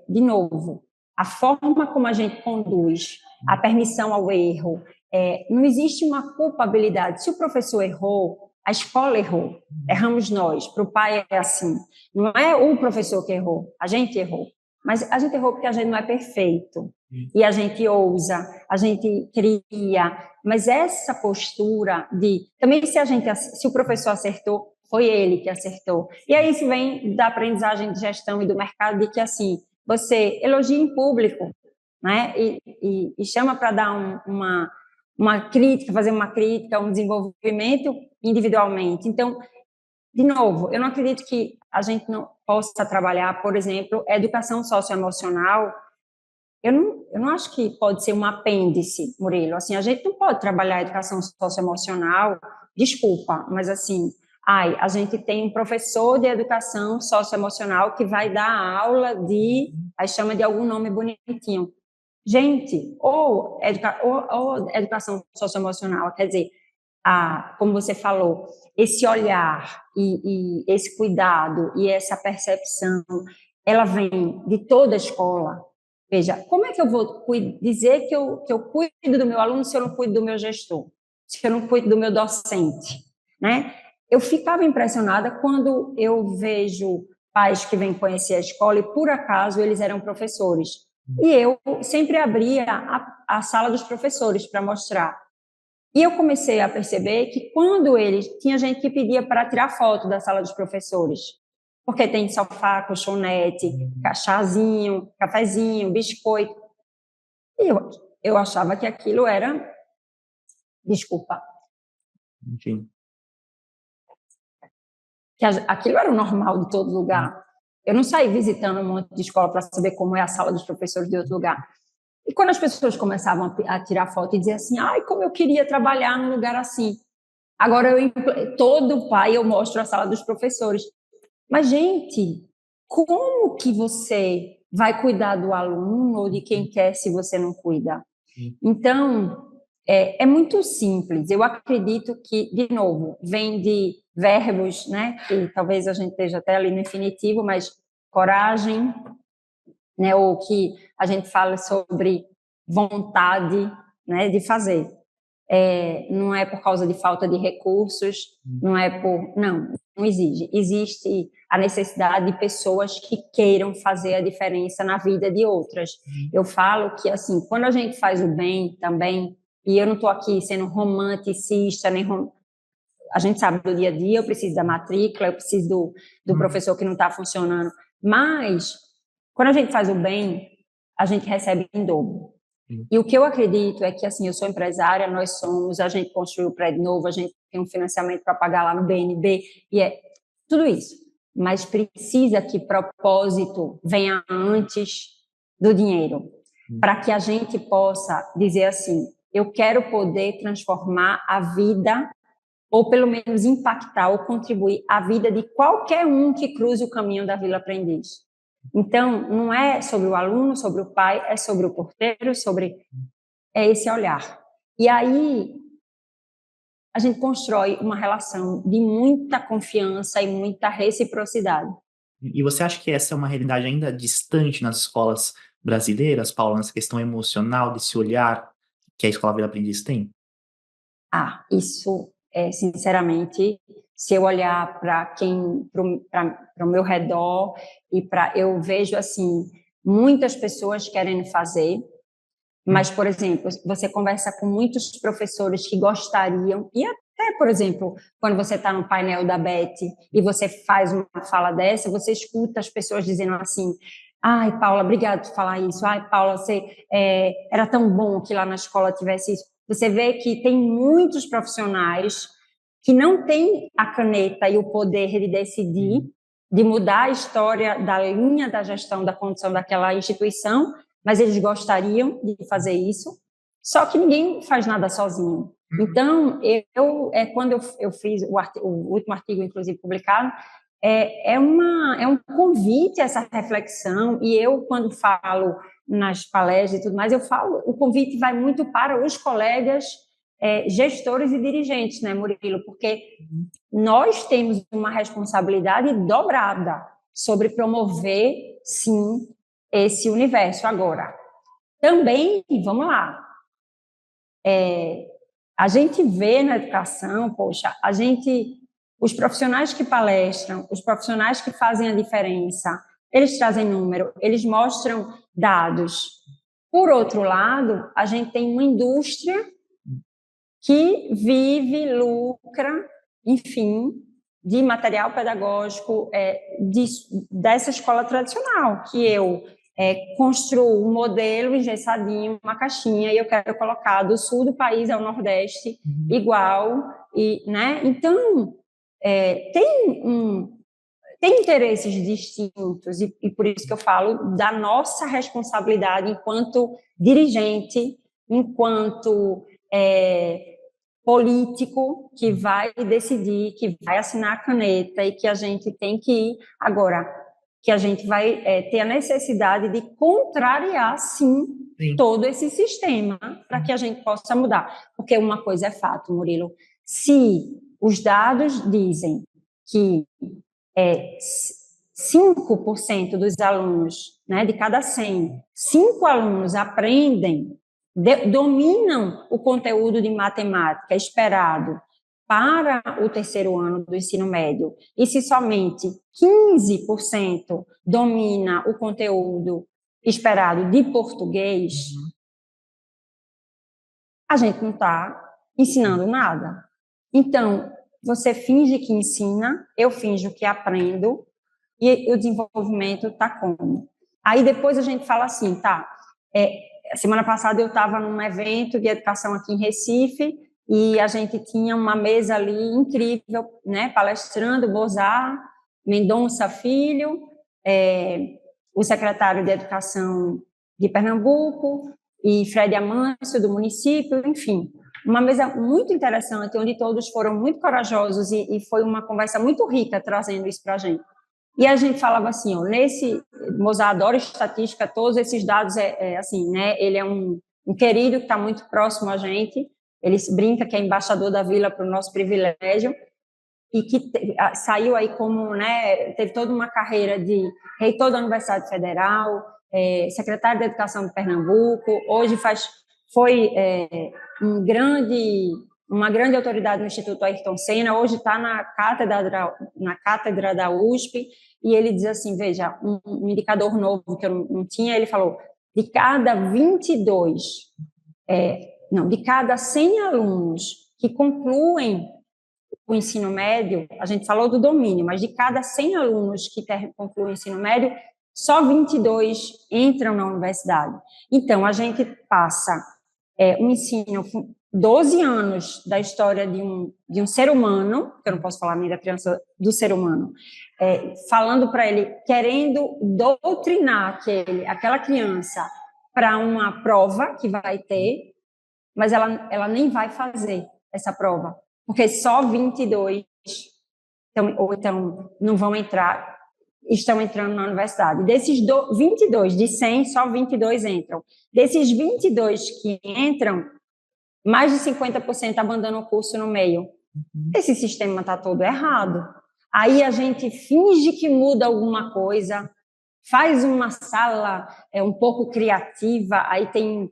de novo, a forma como a gente conduz, a permissão ao erro, não existe uma culpabilidade. Se o professor errou, a escola errou. Erramos nós. Para o pai é assim. Não é o professor que errou, a gente errou. Mas a gente errou porque a gente não é perfeito. E a gente ousa, a gente cria. Mas essa postura de... Também se o professor acertou, foi ele que acertou. E aí isso vem da aprendizagem de gestão e do mercado, de que, assim, você elogia em público, né? E chama para dar uma crítica, fazer uma crítica, um desenvolvimento individualmente. Então, de novo, eu não acredito que a gente não possa trabalhar, por exemplo, educação socioemocional. Eu não acho que pode ser um apêndice, Murilo. Assim, a gente não pode trabalhar a educação socioemocional, desculpa, mas assim, a gente tem um professor de educação socioemocional que vai dar aula aí chama de algum nome bonitinho. Gente, ou educação socioemocional, quer dizer, como você falou, esse olhar e esse cuidado e essa percepção, ela vem de toda a escola. Veja, como é que eu vou dizer que eu cuido do meu aluno se eu não cuido do meu gestor, se eu não cuido do meu docente, né? Eu ficava impressionada quando eu vejo pais que vêm conhecer a escola e, por acaso, eles eram professores. E eu sempre abria a sala dos professores para mostrar. E eu comecei a perceber que quando tinha gente que pedia para tirar foto da sala dos professores, porque tem sofá, colchonete, chazinho, cafezinho, biscoito. E eu achava que aquilo era... Desculpa. Enfim. Que aquilo era o normal de todo lugar. Eu não saí visitando um monte de escola para saber como é a sala dos professores de outro lugar. E quando as pessoas começavam a tirar foto e dizer assim, ai, como eu queria trabalhar num lugar assim. Agora, todo pai, eu mostro a sala dos professores. Mas, gente, como que você vai cuidar do aluno ou de quem quer se você não cuida? Então, é muito simples. Eu acredito que, de novo, vem de verbos, né? Que talvez a gente esteja até ali no infinitivo, mas coragem, né? Ou que a gente fala sobre vontade, né? De fazer. Não é por causa de falta de recursos, não é por... Não exige. Existe a necessidade de pessoas que queiram fazer a diferença na vida de outras. Eu falo que, assim, quando a gente faz o bem também, e eu não estou aqui sendo romanticista, nem a gente sabe do dia a dia, eu preciso da matrícula, eu preciso do professor que não está funcionando, mas quando a gente faz o bem, a gente recebe em dobro. E o que eu acredito é que, assim, eu sou empresária, a gente construiu um prédio novo, a gente tem um financiamento para pagar lá no BNB, e é tudo isso. Mas precisa que propósito venha antes do dinheiro, para que a gente possa dizer assim, eu quero poder transformar a vida, ou pelo menos impactar ou contribuir a vida de qualquer um que cruze o caminho da Vila Aprendiz. Então, não é sobre o aluno, sobre o pai, é sobre o porteiro, é esse olhar. E aí, a gente constrói uma relação de muita confiança e muita reciprocidade. E você acha que essa é uma realidade ainda distante nas escolas brasileiras, Paula, nessa questão emocional, desse olhar que a Escola Vila Aprendiz tem? Isso é, sinceramente, se eu olhar para o meu redor eu vejo assim muitas pessoas querendo fazer, mas, por exemplo, você conversa com muitos professores que gostariam, e até, por exemplo, quando você está no painel da Beth e você faz uma fala dessa, você escuta as pessoas dizendo assim, ai, Paula, obrigada por falar isso, ai, Paula, era tão bom que lá na escola tivesse isso. Você vê que tem muitos profissionais que não têm a caneta e o poder de decidir, de mudar a história da linha da gestão da condição daquela instituição, mas eles gostariam de fazer isso, só que ninguém faz nada sozinho. Então, quando eu fiz o último artigo, inclusive, publicado, é um convite a essa reflexão, e eu, quando falo nas palestras e tudo mais, o convite vai muito para os colegas gestores e dirigentes, né, Murilo? Porque nós temos uma responsabilidade dobrada sobre promover, sim, esse universo. Agora, também, vamos lá, a gente vê na educação, poxa, os profissionais que palestram, os profissionais que fazem a diferença, eles trazem número, eles mostram dados. Por outro lado, a gente tem uma indústria que vive, lucra, enfim, de material pedagógico dessa escola tradicional, que eu construo um modelo engessadinho, uma caixinha, e eu quero colocar do sul do país ao nordeste igual, né? Então, tem interesses distintos, e por isso que eu falo da nossa responsabilidade enquanto dirigente, enquanto político que vai decidir, que vai assinar a caneta, e que a gente tem que ir agora, que a gente vai ter a necessidade de contrariar, sim, todo esse sistema para que a gente possa mudar. Porque uma coisa é fato, Murilo, se os dados dizem que 5% dos alunos, né, de cada 100, 5 alunos aprendem, dominam o conteúdo de matemática esperado para o terceiro ano do ensino médio, e se somente 15% domina o conteúdo esperado de português, a gente não está ensinando nada. Então, você finge que ensina, eu finjo que aprendo, e o desenvolvimento está como? Aí depois a gente fala assim, tá, semana passada eu estava num evento de educação aqui em Recife, e a gente tinha uma mesa ali incrível, né, palestrando Mozart, Mendonça Filho, o secretário de Educação de Pernambuco, e Fred Amâncio, do município, enfim. Uma mesa muito interessante, onde todos foram muito corajosos e foi uma conversa muito rica trazendo isso para a gente. E a gente falava assim, ó, Mozart adora estatística, todos esses dados, assim, né, ele é um querido que está muito próximo a gente, ele brinca que é embaixador da vila para o nosso privilégio, e que saiu aí como, né, teve toda uma carreira de reitor da Universidade Federal, secretário de Educação de Pernambuco, hoje foi uma grande autoridade no Instituto Ayrton Senna, hoje está na cátedra da USP, e ele diz assim, veja, um indicador novo que eu não tinha, ele falou, de cada 100 alunos que concluem o ensino médio, a gente falou do domínio, mas de cada 100 alunos que concluem o ensino médio, só 22 entram na universidade. Então, a gente passa um ensino, 12 anos da história de um ser humano, que eu não posso falar nem da criança, do ser humano, falando para ele, querendo doutrinar aquela criança para uma prova que vai ter, mas ela nem vai fazer essa prova, porque só 22 então não vão entrar, estão entrando na universidade. Desses 22, de 100, só 22 entram. Desses 22 que entram, mais de 50% abandonam o curso no meio. Esse sistema está todo errado. Aí a gente finge que muda alguma coisa, faz uma sala um pouco criativa, aí tem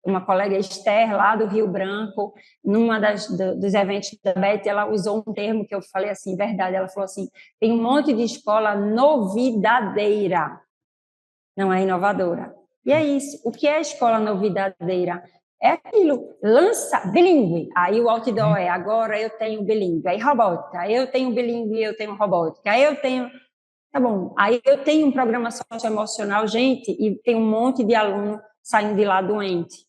uma colega Esther, lá do Rio Branco, numa dos eventos da Beth, ela usou um termo que eu falei assim, verdade, ela falou assim, tem um monte de escola novidadeira, não é inovadora. E é isso, o que é escola novidadeira? É aquilo, lança, bilíngue, aí o outdoor agora eu tenho bilíngue, aí robótica, eu tenho bilíngue, eu tenho robótica, aí eu tenho... Tá bom, aí eu tenho um programa socioemocional, gente, e tem um monte de aluno saindo de lá doente.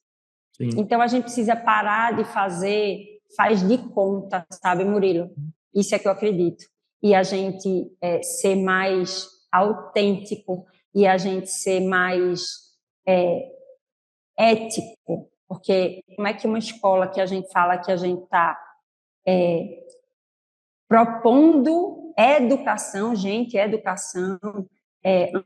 Sim. Então, a gente precisa parar de faz de conta, sabe, Murilo? Isso é que eu acredito. E a gente ser mais autêntico e a gente ser mais ético. Porque como é que uma escola que a gente fala que a gente está propondo educação,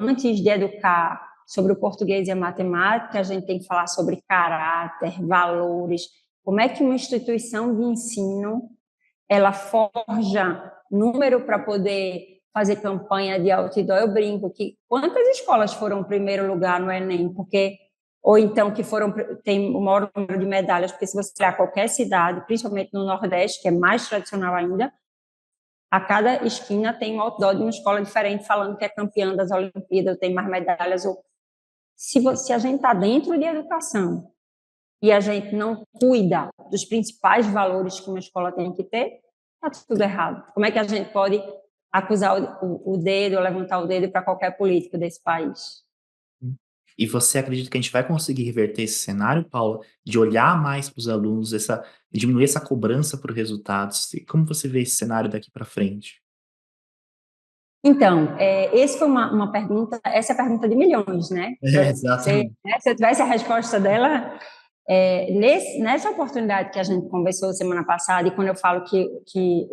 antes de educar sobre o português e a matemática, a gente tem que falar sobre caráter, valores, como é que uma instituição de ensino ela forja número para poder fazer campanha de outdoor. Eu brinco que quantas escolas foram em primeiro lugar no Enem, ou então que tem o maior número de medalhas, porque se você olhar qualquer cidade, principalmente no Nordeste, que é mais tradicional ainda, a cada esquina tem um outdoor de uma escola diferente falando que é campeã das Olimpíadas, tem mais medalhas. Se a gente está dentro de educação e a gente não cuida dos principais valores que uma escola tem que ter, está tudo errado. Como é que a gente pode acusar o dedo, ou levantar o dedo para qualquer político desse país? E você acredita que a gente vai conseguir reverter esse cenário, Paula, de olhar mais para os alunos, diminuir essa cobrança por resultados? E como você vê esse cenário daqui para frente? Então, essa foi uma pergunta, essa é a pergunta de milhões, né? Exatamente. Se eu tivesse a resposta dela, nessa oportunidade que a gente conversou semana passada, e quando eu falo que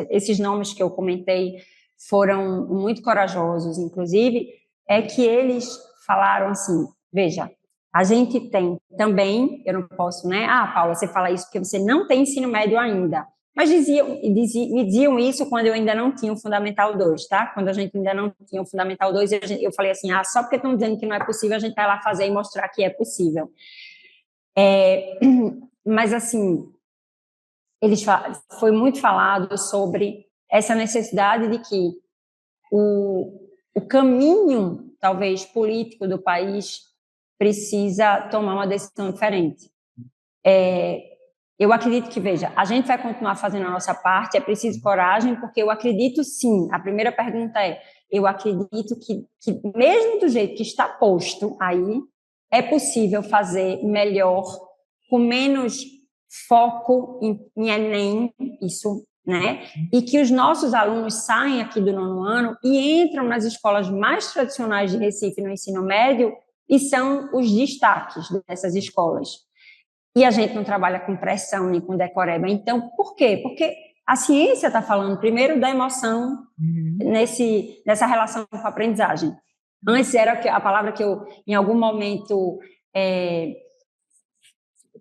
esses nomes que eu comentei foram muito corajosos, inclusive, é que eles falaram assim, veja, a gente tem também, eu não posso, né? Paula, você fala isso porque você não tem ensino médio ainda. Mas me diziam isso quando eu ainda não tinha o Fundamental 2, tá? Quando a gente ainda não tinha o Fundamental 2, eu falei assim, só porque estão dizendo que não é possível, a gente vai lá fazer e mostrar que é possível. Mas, assim, foi muito falado sobre essa necessidade de que o caminho, talvez, político do país precisa tomar uma decisão diferente. Eu acredito que, veja, a gente vai continuar fazendo a nossa parte, é preciso coragem, porque eu acredito sim, a primeira pergunta eu acredito que mesmo do jeito que está posto aí, é possível fazer melhor, com menos foco em Enem, isso, né? E que os nossos alunos saem aqui do 9º ano e entram nas escolas mais tradicionais de Recife no ensino médio e são os destaques dessas escolas. E a gente não trabalha com pressão nem com decoreba. Então, por quê? Porque a ciência está falando primeiro da emoção nessa relação com a aprendizagem. Antes era a palavra que eu, em algum momento,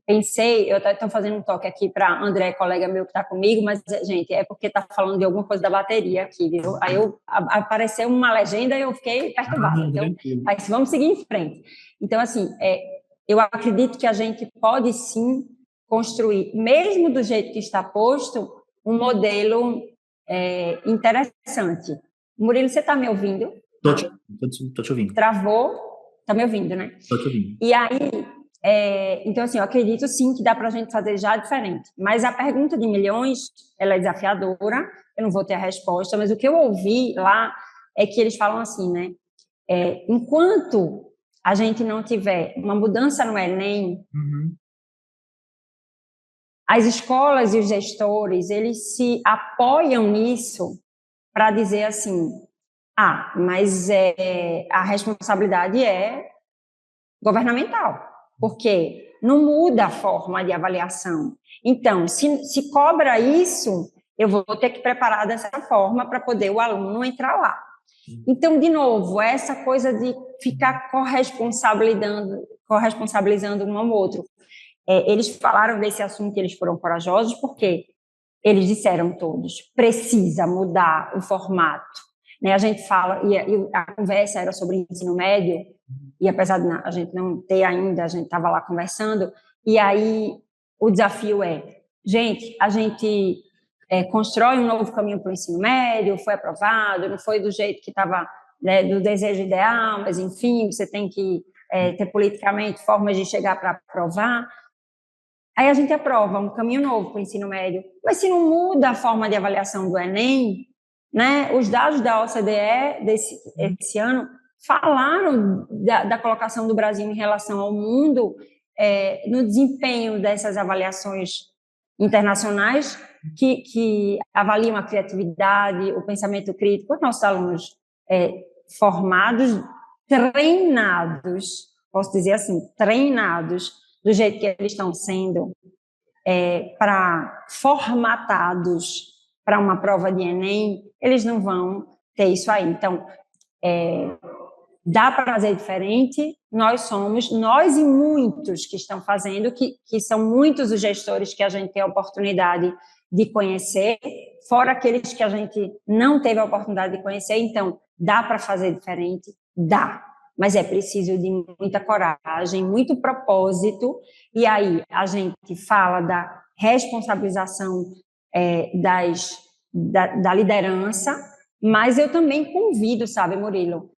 pensei, eu estou fazendo um toque aqui para André, colega meu que está comigo, mas, gente, é porque está falando de alguma coisa da bateria aqui, viu? Aí apareceu uma legenda e eu fiquei perturbada. Então, mas vamos seguir em frente. Então, assim, eu acredito que a gente pode, sim, construir, mesmo do jeito que está posto, um modelo interessante. Murilo, você está me ouvindo? Tô te ouvindo. Travou? Está me ouvindo, né? Tô te ouvindo. E aí, então, assim, eu acredito, sim, que dá para a gente fazer já diferente. Mas a pergunta de milhões, ela é desafiadora, eu não vou ter a resposta, mas o que eu ouvi lá é que eles falam assim, né? Enquanto a gente não tiver uma mudança no Enem, as escolas e os gestores, eles se apoiam nisso para dizer assim, mas a responsabilidade é governamental, porque não muda a forma de avaliação. Então, se cobra isso, eu vou ter que preparar dessa forma para poder o aluno entrar lá. Então, de novo, essa coisa de ficar corresponsabilizando um ao outro. Eles falaram desse assunto, eles foram corajosos, porque eles disseram todos, precisa mudar o formato. Né? A gente fala, e a conversa era sobre ensino médio, e apesar de a gente não ter ainda, a gente estava lá conversando, e aí o desafio gente, a gente constrói um novo caminho para o ensino médio, foi aprovado, não foi do jeito que estava, né, do desejo ideal, mas, enfim, você tem que ter politicamente formas de chegar para aprovar. Aí a gente aprova um caminho novo para o ensino médio. Mas se não muda a forma de avaliação do Enem, né, os dados da OCDE desse ano falaram da colocação do Brasil em relação ao mundo no desempenho dessas avaliações internacionais que avaliam a criatividade, o pensamento crítico. Os nossos alunos formados, treinados, posso dizer assim, treinados do jeito que eles estão sendo, formatados para uma prova de Enem, eles não vão ter isso aí. Então, dá para fazer diferente, nós e muitos que estão fazendo, que são muitos os gestores que a gente tem a oportunidade de conhecer, fora aqueles que a gente não teve a oportunidade de conhecer. Então, dá para fazer diferente? Dá. Mas é preciso de muita coragem, muito propósito, e aí a gente fala da responsabilização da liderança, mas eu também convido, sabe, Murilo,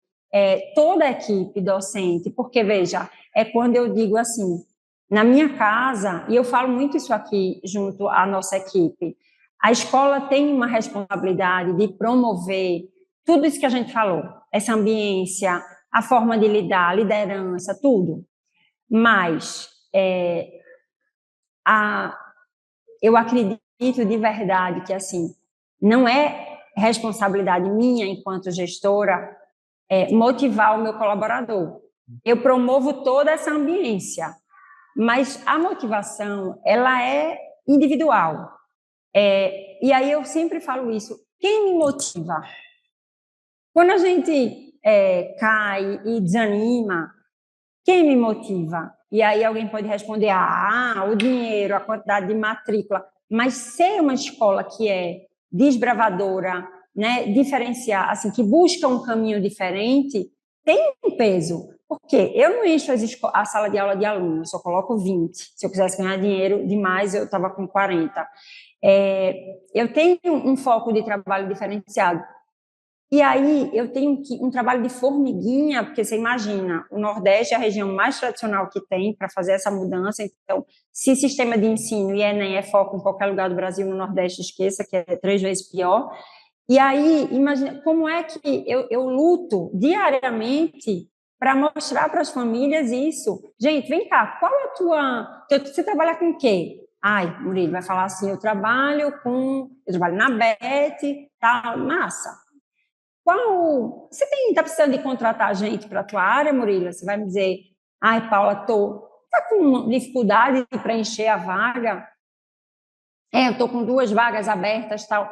toda a equipe docente, porque, veja, quando eu digo assim, na minha casa, e eu falo muito isso aqui junto à nossa equipe, a escola tem uma responsabilidade de promover tudo isso que a gente falou, essa ambiência, a forma de lidar, a liderança, tudo. Mas eu acredito de verdade que, assim, não é responsabilidade minha, enquanto gestora, motivar o meu colaborador. Eu promovo toda essa ambiência, mas a motivação, ela é individual. E aí eu sempre falo isso. Quem me motiva? Quando a gente cai e desanima, quem me motiva? E aí alguém pode responder, o dinheiro, a quantidade de matrícula. Mas ser uma escola que é desbravadora, né, diferenciar, assim, que busca um caminho diferente, tem um peso. Porque eu não encho a sala de aula de alunos, só coloco 20. Se eu quisesse ganhar dinheiro demais, eu estava com 40. Eu tenho um foco de trabalho diferenciado. E aí eu tenho um trabalho de formiguinha, porque você imagina, o Nordeste é a região mais tradicional que tem para fazer essa mudança. Então, se sistema de ensino e Enem é foco em qualquer lugar do Brasil, no Nordeste, esqueça, que é 3 vezes pior. E aí, imagina, como é que eu luto diariamente para mostrar para as famílias isso. Gente, vem cá, qual é a tua... Você trabalha com o quê? Murilo vai falar assim, eu trabalho na BET, tal, massa. Você está precisando de contratar gente para a tua área, Murilo? Você vai me dizer, ai, Paula, está com dificuldade de preencher a vaga? Eu estou com 2 vagas abertas, tal.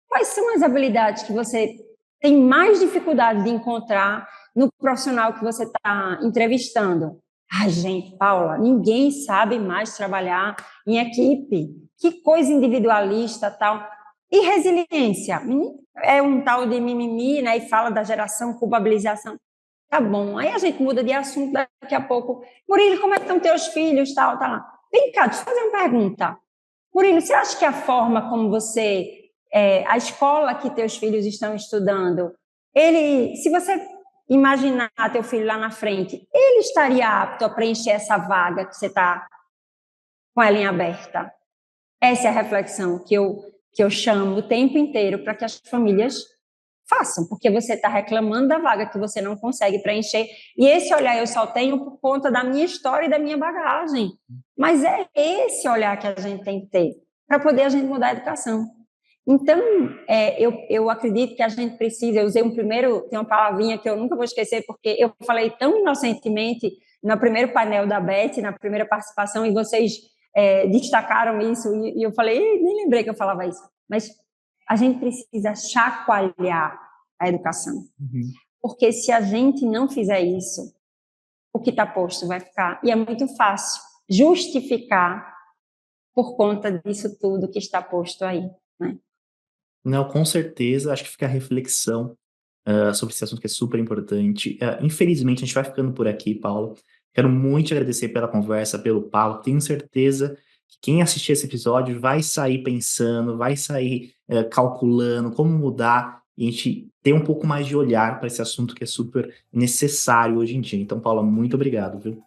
Quais são as habilidades que você tem mais dificuldade de encontrar no profissional que você está entrevistando? Ai, gente, Paula, ninguém sabe mais trabalhar em equipe. Que coisa individualista, tal. E resiliência? É um tal de mimimi, né? E fala da geração, culpabilização. Tá bom. Aí a gente muda de assunto daqui a pouco. Murilo, como é que estão teus filhos, tal, tá lá. Vem cá, deixa eu fazer uma pergunta. Murilo, você acha que a forma como a escola que teus filhos estão estudando, se você imaginar teu filho lá na frente, ele estaria apto a preencher essa vaga que você está com ela em aberta? Essa é a reflexão que eu chamo o tempo inteiro para que as famílias façam, porque você está reclamando da vaga que você não consegue preencher, e esse olhar eu só tenho por conta da minha história e da minha bagagem. Mas é esse olhar que a gente tem que ter para poder a gente mudar a educação. Então, eu acredito que a gente precisa, eu usei tem uma palavrinha que eu nunca vou esquecer, porque eu falei tão inocentemente no primeiro painel da Beth, na primeira participação, e vocês destacaram isso, e eu falei, nem lembrei que eu falava isso, mas a gente precisa chacoalhar a educação. Porque se a gente não fizer isso, o que está posto vai ficar. E é muito fácil justificar por conta disso tudo que está posto aí, né? Não, com certeza, acho que fica a reflexão sobre esse assunto que é super importante. Infelizmente, a gente vai ficando por aqui, Paulo. Quero muito te agradecer pela conversa, pelo papo. Tenho certeza que quem assistir esse episódio vai sair pensando, vai sair calculando como mudar e a gente ter um pouco mais de olhar para esse assunto que é super necessário hoje em dia. Então, Paula, muito obrigado, viu?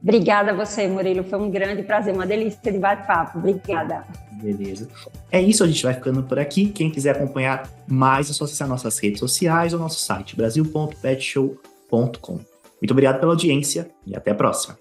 Obrigada a você, Murilo. Foi um grande prazer, uma delícia de bate-papo. Obrigada. Beleza. É isso, a gente vai ficando por aqui. Quem quiser acompanhar mais, é só acessar nossas redes sociais ou nosso site, brasil.petshow.com. Muito obrigado pela audiência e até a próxima.